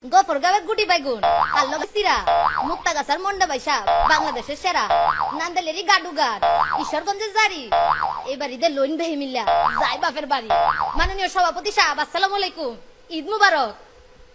গফরগাঁওয়ের গুটি বাইগুন আল্লগে সিরা মুক্তাগাছার মন্ডা বাইসা বাংলাদেশের সেরা নান্দালেরই গাডুগার ঈশ্বরগঞ্জের জারি এবার ঈদের লোন বেহি মিল্লা যাই বাপের বাড়ি। মাননীয় সভাপতি সাহেব আসসালামু আলাইকুম, ঈদ মুবারক।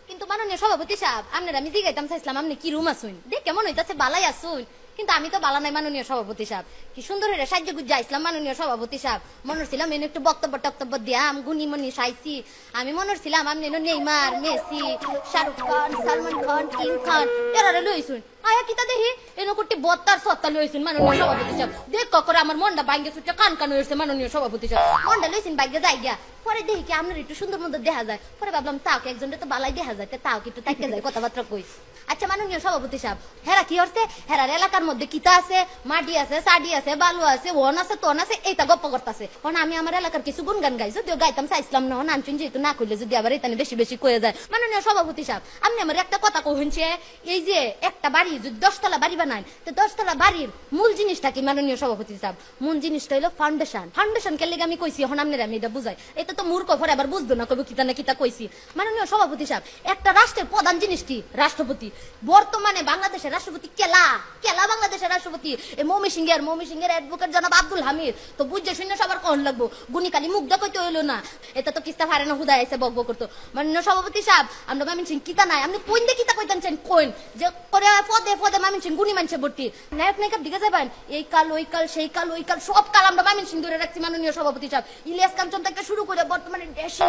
কিন্তু মাননীয় সভাপতি সাহেব আপনার আমি জিগাইতাম চাইছিলাম আপনি কি রুম আসুন দেখ কেমন হইতাছে বালাই আসুন, কিন্তু আমি তো বালা নাই। মাননীয় সভাপতি সাহেব কি সুন্দর হয়ে সাহায্য গুজ্জা ইসলাম। মাননীয় সভাপতি সাহেব মনে ছিলাম এনে একটু বক্তব্য দিয়াম গুনিমনি সাইছি। আমি মনে ছিলাম আপনি Neymar Messi Shahrukh Khan Salman Khan king খান এরা লইছুন আয়া কিতা দেখি এনে কোটি 72-70 লইছুন। মাননীয় সভাপতি সাহেব দেখ করে আমার মনটা ভাঙ্গে ছুটে কান হয়েছে। মাননীয় সভাপতি সাহেব মনটা লইছেন ভাগ্যে যাই গিয়া পরে দেখি কি আপনার একটু সুন্দর মতো দেখা যায়। পরে ভাবলাম তাও কি একজনটা তো বালাই দেখা যায়, তাও কি একটু তাইকে যায় কথাবার্তা কই। আচ্ছা মাননীয় সভাপতি সাহেব হেরা কি হচ্ছে, হেরার এলাকার মধ্যে কিতা আছে, মাটি আছে, সাডি আছে, বালু আছে, ওন আছে, তন আছে, এইটা গপ্প করতেছে। কারণ আমি আমার এলাকার কিছু গুনগান গাই, যদিও গাইতাম চাইছিলাম না, নামচুন যেহেতু না করলে যদি আবার এটা বেশি বেশি কয়ে যায়। মাননীয় সভাপতি সাহেব আপনি আমার একটা কথা কইছে, এই যে একটা বাড়ি যদি 10 তলা বাড়ি বানায় তো 10 তলা বাড়ির মূল জিনিসটা কি? মাননীয় সভাপতি সাহেব মূল জিনিসটা হলো ফাউন্ডেশন। ফাউন্ডেশন কে লেগে আমি কইছি, এখন আপনারা আমি এটা বুঝাই, এটা তো মূর্খ পরে আবার বুঝবো না, কইব কিতা না কিতা কইছি। মাননীয় সভাপতি সাহেব একটা রাষ্ট্রের প্রধান জিনিস কি? রাষ্ট্রপতি। বর্তমানে বাংলাদেশের রাষ্ট্রপতি কেলা বাংলাদেশের রাষ্ট্রপতি ময়মনসিংহের অ্যাডভোকেট জনাব আব্দুল হামিদ। তো বুঝছে শূন্য সবার কোন লাগবো, গুনি কালি মুখ দেখতে কইতে হইলো না, এটা তো কিস্তা ফারে না হুদায় এসে বকবক করতো। মাননীয় সভাপতি সাহেব আমরা ময়মনসিংহ কিতা নাই, আপনি কোন দিয়ে কিতা কইতেন কোন যে করে পদে ময়মনসিংহ গুনি মানছে ভর্তি নায়ক নায়িকার দিকে যাবেন, এই কাল ওই কাল সেই কাল ওই কাল সব কাল আমরা ময়মনসিংহ ধরে রাখছি। মাননীয় সভাপতি সাহেব ইলিয়াস কাঞ্চন থেকে শুরু করে বর্তমানে ড্যাশিং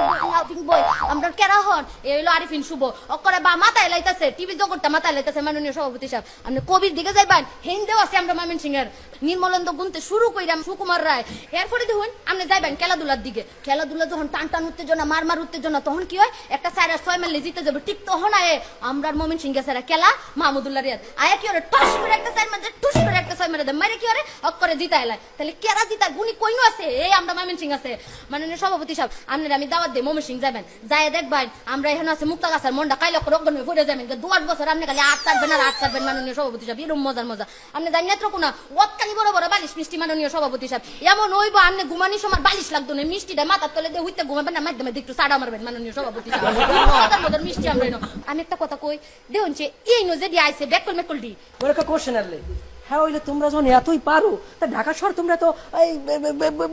বই আমরা কেরা হন এই হলো আরিফিন শুভ অকরে বা মাথায় লাইতাছে, টিভি জগৎটা মাথায় লাইতাছে। মাননীয় সভাপতি সাহেব আপনি কবির দিকে যাইবেন, হিন্দেও আছে আমরা ময়মনসিংহের নির্মলেন্দ্র গুনতে শুরু কইরাম সুকুমার রায়। এরপরে দেখুন আপনি যাইবেন খেলাধুলার দিকে, খেলাধুলা যখন টান উত্তেজনা মার উত্তেজনা তখন কি হয়, একটা 4-6 মাইলে জিতে যাবে, ঠিক তখন আয়ে আমরা ময়মনসিংহে সারা খেলা মাহমুদুল্লাহ রিয়াদ আয়া কি ওরে টস করে একটা 4 মারে টুস করে একটা 6 মারে দেয়, মারে কি ওরে অকরে জিতায় লাই। তাহলে কেরা জিতা গুনি কইনো আছে, এই আমরা ময়মনসিংহ আছে। মাননীয় সভাপতি সাহেব আপনারা আমি দাওয়াত দেই ময়মনসিংহ যাবেন, যায় দেখবেন আমরা এখানে আছে মুক্তাগাছার মন্ডা কাইলে করে অগ্ন হয়ে যাবেন 2-8 বছর আপনি খালি 8 ছাড়বেন আর 8 ছাড়বেন। মাননীয় সভাপতি সাহেব এরকম মজা আপনি জানি এত কোনা ওতকানি বড় বড় বালিশ মিষ্টি। মাননীয় সভাপতি সাহেব এমন হইব আপনি ঘুমানি সময় বালিশ লাগতো না, মিষ্টিটা মাথার তলে দিয়ে হইতে ঘুমাবেন না, মাধ্যমে একটু সাড়া মারবেন। মাননীয় সভাপতি সাহেব মজার মিষ্টি আমরা আমি একটা কথা কই দেখুন এই নো যে আইছে বেকল মেকলডি ওর একটা কোশ্চেন আরলে হ্যাঁ হইলে তোমরা যখন এতই পারো তা ঢাকা শহর তোমরা তো এই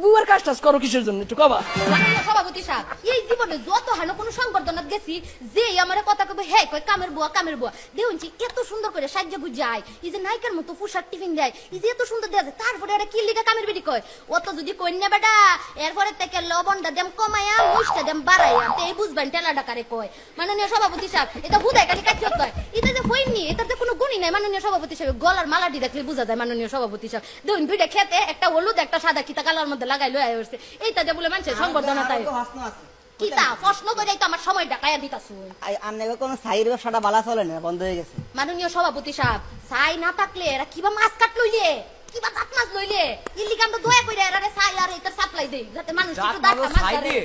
বুয়ার কাজ টাজ করো কিসের জন্য একটু কবা। সভাপতি সাহেব এই জীবনে যত হানো কোনো সংবর্ধনাত গেছি যে আমার কথা কবে হে কয় কামের বুয়া দেখুন এত সুন্দর করে সাহায্য গুজায়, এই যে নায়িকার মতো পোশাক টিফিন দেয়, এই যে এত সুন্দর দেয়া যায়, তারপরে এরা কি লিগা কামের বেটি কয় অত যদি কন্যা বেটা এরপরে থেকে লবণটা দেম কমায়া মুষ্টা দেম বাড়াইয়া এই বুঝবেন টেলা ডাকারে কয়। মাননীয় সভাপতি সাহেব এটা বুঝায় কালি কাজ কয় এটা যে হইনি এটাতে কোনো গুণই নাই। মাননীয় সভাপতি সাহেব গলার মালাটি দেখলে বুঝা যায়। মাননীয় সভাপতি সাহেব দেখুন দুইটা খেতে একটা হলুদ একটা সাদা কিতা কালার মধ্যে লাগাই লয়ে আসছে, এইটা যে বলে মানুষের সংবর্ধনা তাই কিতা প্রশ্ন করে তো আমার সময়টা কায়া দিতাছু। আপনাকে কোন সাইর ব্যবসাটা বালা চলে না, বন্ধ হয়ে গেছে। মাননীয় সভাপতি সাহেব সাই না থাকলে এরা কিবা মাছ কাট লইলে কিবা কাট মাছ লইলে ইল্লি কাম তো দয়া কইরা এরারে সাই আর এটা সাপ্লাই দেই যাতে মানুষ একটু দাঁত মাছ ধরে।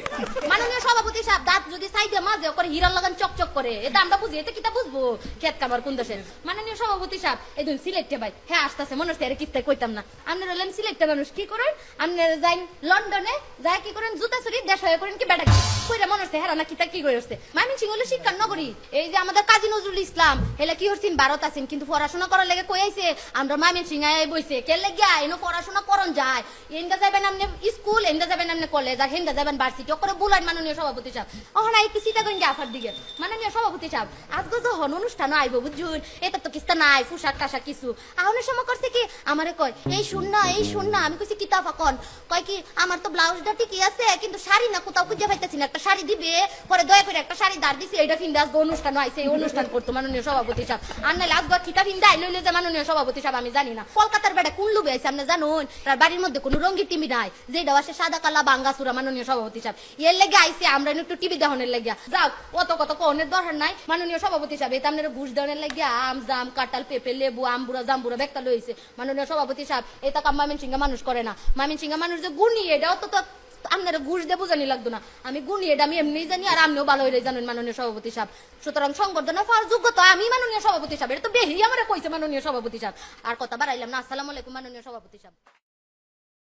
মাননীয় সভাপতি সাহেব দাঁত যদি সাই দিয়ে মাছ করে হীরার লাগান চকচক করে, এটা আমরা বুঝি, এটা কিতা বুঝবো খেত কামার কোন দেশের। মাননীয় সভাপতি সাহেব এই দিন সিলেক্টে ভাই হ্যাঁ আসতেছে মনে হচ্ছে এর কিস্তায় কইতাম না, আপনারা হলেন সিলেক্টে মানুষ কি করেন আপনারা যাইন লন্ডনে যায় কি করেন জুতা চুরি দেশ হয়ে করেন কি বেটা কইরা মনে হচ্ছে হেরা না কিতা কি করে হচ্ছে। ময়মনসিংহ হলো শিক্ষার নগরী, এই যে আমাদের কাজী নজরুল ইসলাম হেলে কি হচ্ছেন ভারত আছেন কিন্তু পড়াশোনা করার লেগে কই আইছে আমরা ময়মনসিংহ বইছে কে লেগিয়া এনো পড়াশোনা করন যায়, এন্ডা যাবেন আপনি স্কুল এন্ডা যাবেন আপনি কলেজ আর হেন্ডা যাবেন ভার্সিটি করে বুলাইন। মাননীয় সভাপতি সাহেব ওখানে একটু চিন্তা করেন আসার দিকে। মাননীয় সভাপতি সাহেব আজকে যখন অনুষ্ঠান আইব বুঝুন এটা তো কিস্তা নাই পোশাক টাশাক কিছু আহনের সময় করছে কি আমারে কয় এই শুন না আমি কইছি কিতাবা কন কয় কি আমার তো ব্লাউজটা ঠিকই আছে কিন্তু শাড়ি না কোথাও খুঁজে পাইতেছি না, একটা শাড়ি দিবে পরে দয়া করে একটা শাড়ি দাঁড় দিছি এইটা ফিন্দা আজকে অনুষ্ঠান আইছে এই অনুষ্ঠান করতো। মাননীয় সভাপতি সাহেব আর নাইলে আজকে কিতা ফিন্দা লইলে যে মাননীয় সভাপতি সাহেব আমি জানি না কলকাতার বেটা কোন লুবে আইছে আপনি জানুন, তার বাড়ির মধ্যে কোনো রঙিন টিভি নাই যেটা আসে সাদা কালা বাঙ্গা চূড়া। মাননীয় সভাপতি সাহেব এর লেগে আইছে আমরা একটু টিভি দেখানোর লেগে যাও অত কত কোনের দরকার নাই। মাননীয় সভাপতি সাহেব এটা আপনারা ঘুষ দেওয়ার লেগে আম জাম কাঁঠাল পেঁপে লেবু আমবুড়া জাম্বুড়া বেকটা লইছে। মাননীয় সভাপতি সাহেব এটা কাম ময়মনসিংহ মানুষ করে না, ময়মনসিংহ মানুষ যে গুণী এটাও তো আপনারা ঘুষ দেবো জানি লাগতো না, আমি গুণী এটা আমি এমনি জানি আর আপনিও ভালো হয়ে জানেন মাননীয় সভাপতি সাহেব। সুতরাং সংবর্ধনা পাওয়ার যোগ্যতা আমি মাননীয় সভাপতি সাহেব এটা তো বেহি আমার কইছে মাননীয় সভাপতি সাহেব। আর কথা বাড়াইলাম না, আসসালামু আলাইকুম মাননীয় সভাপতি সাহেব।